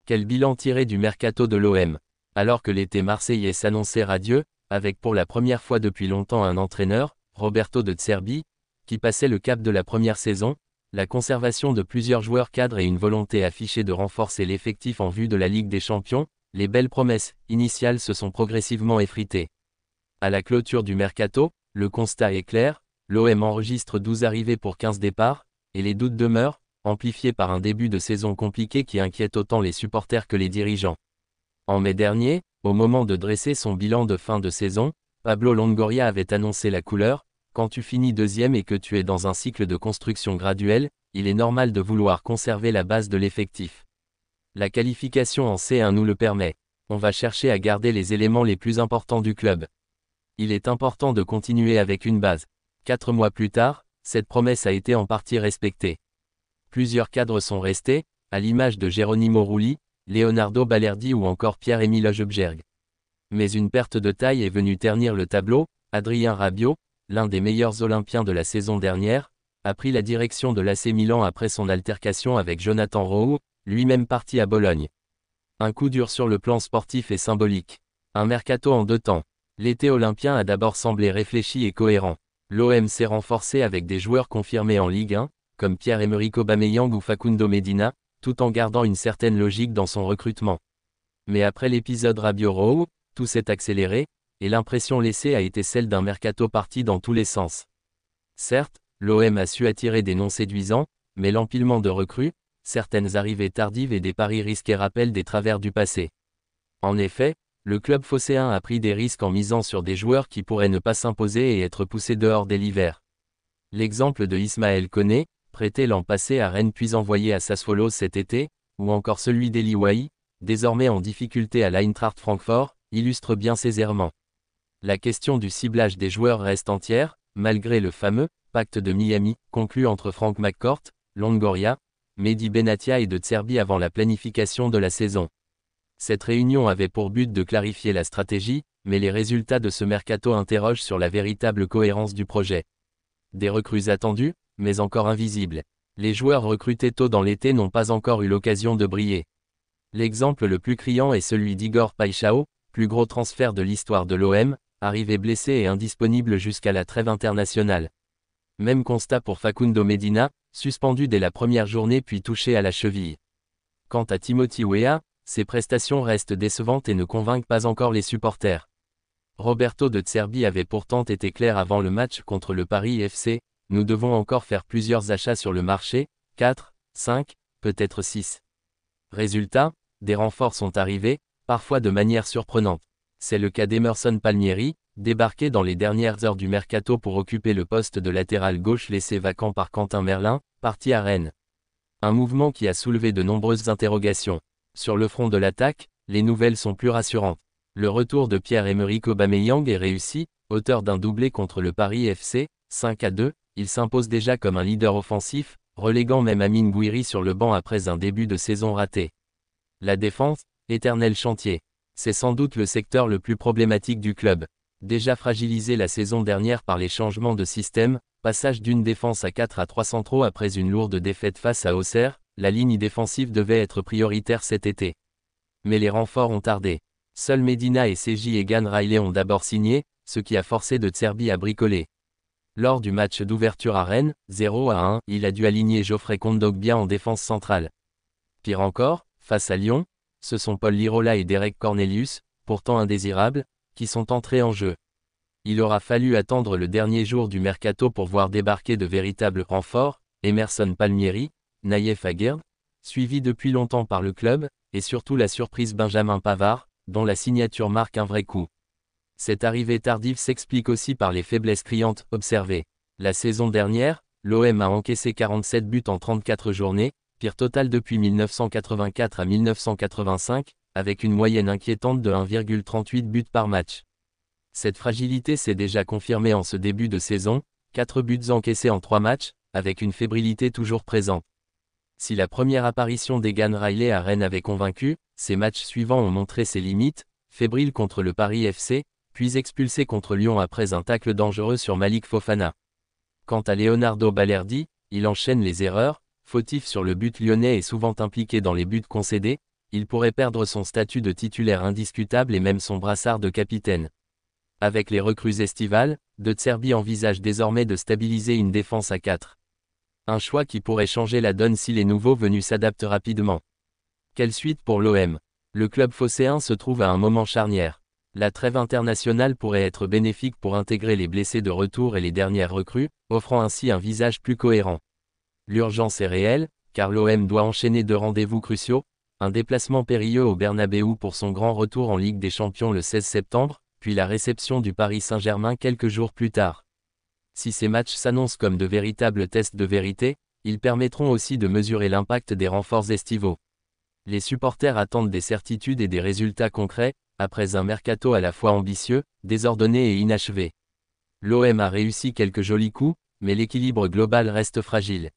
Quel bilan tirer du mercato de l'OM? Alors que l'été marseillais s'annonçait radieux, avec pour la première fois depuis longtemps un entraîneur, Roberto De Zerbi, qui passait le cap de la première saison, la conservation de plusieurs joueurs cadres et une volonté affichée de renforcer l'effectif en vue de la Ligue des Champions, les belles promesses initiales se sont progressivement effritées. À la clôture du mercato, le constat est clair, l'OM enregistre 12 arrivées pour 15 départs, et les doutes demeurent, amplifiés par un début de saison compliqué qui inquiète autant les supporters que les dirigeants. En mai dernier, au moment de dresser son bilan de fin de saison, Pablo Longoria avait annoncé la couleur: quand tu finis deuxième et que tu es dans un cycle de construction graduelle, il est normal de vouloir conserver la base de l'effectif. La qualification en C1 nous le permet. On va chercher à garder les éléments les plus importants du club. Il est important de continuer avec une base. 4 mois plus tard, cette promesse a été en partie respectée. Plusieurs cadres sont restés, à l'image de Geronimo Rulli, Leonardo Balerdi ou encore Pierre-Emile Højbjerg. Mais une perte de taille est venue ternir le tableau. Adrien Rabiot, l'un des meilleurs Olympiens de la saison dernière, a pris la direction de l'AC Milan après son altercation avec Jonathan Roux, lui-même parti à Bologne. Un coup dur sur le plan sportif et symbolique. Un mercato en 2 temps. L'été olympien a d'abord semblé réfléchi et cohérent. L'OM s'est renforcé avec des joueurs confirmés en Ligue 1, comme Pierre-Emerick Aubameyang ou Facundo Medina, tout en gardant une certaine logique dans son recrutement. Mais après l'épisode Rabiot-Roux, tout s'est accéléré, et l'impression laissée a été celle d'un mercato parti dans tous les sens. Certes, l'OM a su attirer des noms séduisants, mais l'empilement de recrues, certaines arrivées tardives et des paris risqués rappellent des travers du passé. En effet, le club phocéen a pris des risques en misant sur des joueurs qui pourraient ne pas s'imposer et être poussés dehors dès l'hiver. L'exemple de Ismaël Koné, prêté l'an passé à Rennes puis envoyé à Sassuolo cet été, ou encore celui d'Eli Wahi, désormais en difficulté à l'Eintracht Francfort, illustre bien ces errements. La question du ciblage des joueurs reste entière, malgré le fameux « pacte de Miami » conclu entre Frank McCourt, Longoria, Mehdi Benatia et De Zerbi avant la planification de la saison. Cette réunion avait pour but de clarifier la stratégie, mais les résultats de ce mercato interrogent sur la véritable cohérence du projet. Des recrues attendues, mais encore invisibles. Les joueurs recrutés tôt dans l'été n'ont pas encore eu l'occasion de briller. L'exemple le plus criant est celui d'Igor Paixão, plus gros transfert de l'histoire de l'OM, arrivé blessé et indisponible jusqu'à la trêve internationale. Même constat pour Facundo Medina, suspendu dès la première journée puis touché à la cheville. Quant à Timothy Weah, ses prestations restent décevantes et ne convainquent pas encore les supporters. Roberto De Zerbi avait pourtant été clair avant le match contre le Paris FC: nous devons encore faire plusieurs achats sur le marché, 4, 5, peut-être 6. Résultat, des renforts sont arrivés, parfois de manière surprenante. C'est le cas d'Emerson Palmieri, débarqué dans les dernières heures du mercato pour occuper le poste de latéral gauche laissé vacant par Quentin Merlin, parti à Rennes. Un mouvement qui a soulevé de nombreuses interrogations. Sur le front de l'attaque, les nouvelles sont plus rassurantes. Le retour de Pierre-Emerick Aubameyang est réussi, auteur d'un doublé contre le Paris FC, 5-2, il s'impose déjà comme un leader offensif, reléguant même Amine Gouiri sur le banc après un début de saison raté. La défense, éternel chantier. C'est sans doute le secteur le plus problématique du club. Déjà fragilisé la saison dernière par les changements de système, passage d'une défense à 4 à 3 centraux après une lourde défaite face à Auxerre, la ligne défensive devait être prioritaire cet été. Mais les renforts ont tardé. Seuls Medina et Seji Egan Riley ont d'abord signé, ce qui a forcé De Zerbi à bricoler. Lors du match d'ouverture à Rennes, 0-1, il a dû aligner Geoffrey Kondogbia en défense centrale. Pire encore, face à Lyon, ce sont Paul Lirola et Derek Cornelius, pourtant indésirables, qui sont entrés en jeu. Il aura fallu attendre le dernier jour du mercato pour voir débarquer de véritables renforts, Emerson Palmieri, Naïef Aguerd, suivi depuis longtemps par le club, et surtout la surprise Benjamin Pavard, dont la signature marque un vrai coup. Cette arrivée tardive s'explique aussi par les faiblesses criantes observées. La saison dernière, l'OM a encaissé 47 buts en 34 journées, pire total depuis 1984 à 1985, avec une moyenne inquiétante de 1,38 buts par match. Cette fragilité s'est déjà confirmée en ce début de saison, 4 buts encaissés en 3 matchs, avec une fébrilité toujours présente. Si la première apparition d'Egan Riley à Rennes avait convaincu, ses matchs suivants ont montré ses limites, fébrile contre le Paris FC, puis expulsé contre Lyon après un tacle dangereux sur Malik Fofana. Quant à Leonardo Balerdi, il enchaîne les erreurs, fautif sur le but lyonnais et souvent impliqué dans les buts concédés, il pourrait perdre son statut de titulaire indiscutable et même son brassard de capitaine. Avec les recrues estivales, De Zerbi envisage désormais de stabiliser une défense à 4. Un choix qui pourrait changer la donne si les nouveaux venus s'adaptent rapidement. Quelle suite pour l'OM? Le club phocéen se trouve à un moment charnière. La trêve internationale pourrait être bénéfique pour intégrer les blessés de retour et les dernières recrues, offrant ainsi un visage plus cohérent. L'urgence est réelle, car l'OM doit enchaîner 2 rendez-vous cruciaux, un déplacement périlleux au Bernabéu pour son grand retour en Ligue des Champions le 16 septembre, puis la réception du Paris Saint-Germain quelques jours plus tard. Si ces matchs s'annoncent comme de véritables tests de vérité, ils permettront aussi de mesurer l'impact des renforts estivaux. Les supporters attendent des certitudes et des résultats concrets, après un mercato à la fois ambitieux, désordonné et inachevé. L'OM a réussi quelques jolis coups, mais l'équilibre global reste fragile.